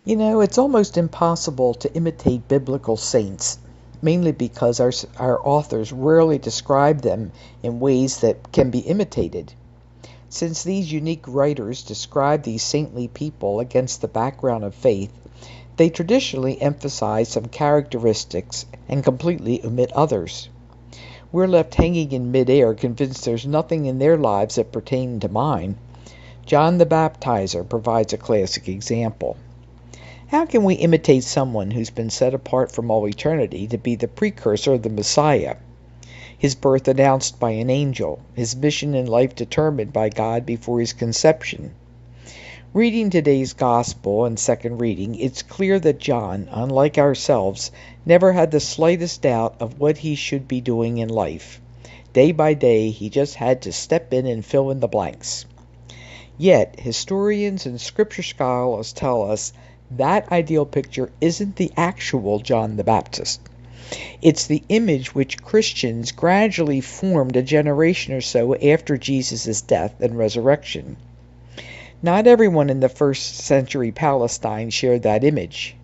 It's almost impossible to imitate biblical saints, mainly because our authors rarely describe them in ways that can be imitated. Since these unique writers describe these saintly people against the background of faith, they traditionally emphasize some characteristics and completely omit others. We're left hanging in midair, convinced there's nothing in their lives that pertain to mine. John the Baptizer provides a classic example. How can we imitate someone who's been set apart from all eternity to be the precursor of the Messiah? His birth announced by an angel, his mission in life determined by God before his conception. Reading today's Gospel and second reading, it's clear that John, unlike ourselves, never had the slightest doubt of what he should be doing in life. Day by day, he just had to step in and fill in the blanks. Yet, historians and scripture scholars tell us that ideal picture isn't the actual John the Baptist. It's the image which Christians gradually formed a generation or so after Jesus' death and resurrection. Not everyone in the first century Palestine shared that image.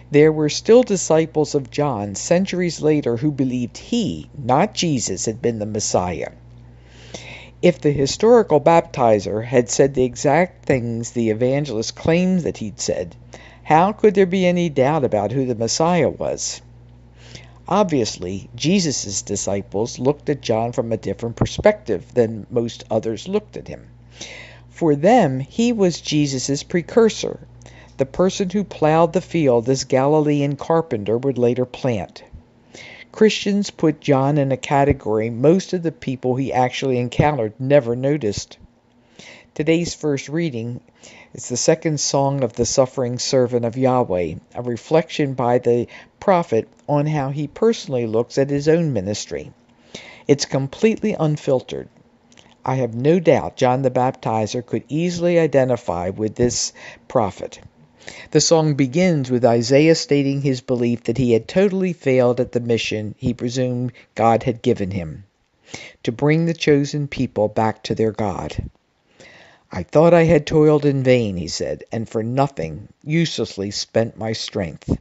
There were still disciples of John centuries later who believed he, not Jesus, had been the Messiah. If the historical baptizer had said the exact things the evangelist claimed that he'd said, how could there be any doubt about who the Messiah was? Obviously, Jesus' disciples looked at John from a different perspective than most others looked at him. For them, he was Jesus' precursor, the person who plowed the field this Galilean carpenter would later plant. Christians put John in a category most of the people he actually encountered never noticed. Today's first reading is the second song of the suffering servant of Yahweh, a reflection by the prophet on how he personally looks at his own ministry. It's completely unfiltered. I have no doubt John the Baptizer could easily identify with this prophet. The song begins with Isaiah stating his belief that he had totally failed at the mission he presumed God had given him, to bring the chosen people back to their God. I thought I had toiled in vain, he said, and for nothing, uselessly spent my strength.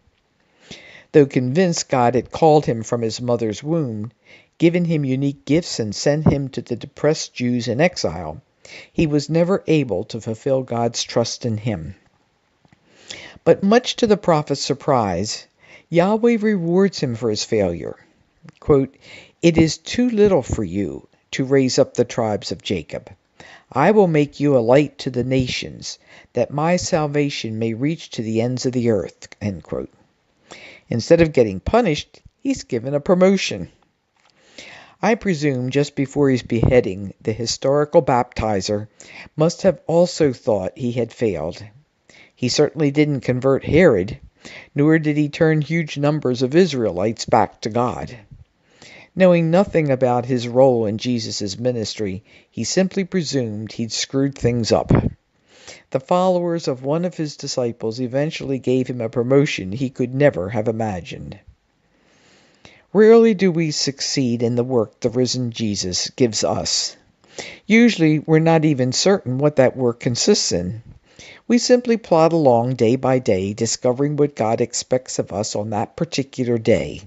Though convinced God had called him from his mother's womb, given him unique gifts and sent him to the depressed Jews in exile, he was never able to fulfill God's trust in him. But much to the prophet's surprise, Yahweh rewards him for his failure. Quote, "It is too little for you to raise up the tribes of Jacob. I will make you a light to the nations, that my salvation may reach to the ends of the earth." End quote. Instead of getting punished, he's given a promotion. I presume just before his beheading, the historical baptizer must have also thought he had failed. He certainly didn't convert Herod, nor did he turn huge numbers of Israelites back to God. Knowing nothing about his role in Jesus' ministry, he simply presumed he'd screwed things up. The followers of one of his disciples eventually gave him a promotion he could never have imagined. Rarely do we succeed in the work the risen Jesus gives us. Usually, we're not even certain what that work consists in. We simply plod along day by day, discovering what God expects of us on that particular day.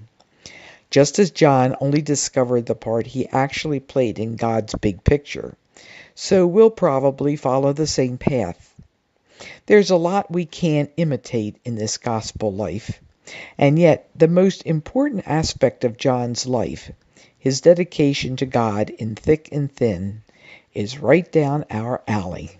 Just as John only discovered the part he actually played in God's big picture, so we'll probably follow the same path. There's a lot we can't imitate in this gospel life, and yet the most important aspect of John's life, his dedication to God in thick and thin, is right down our alley.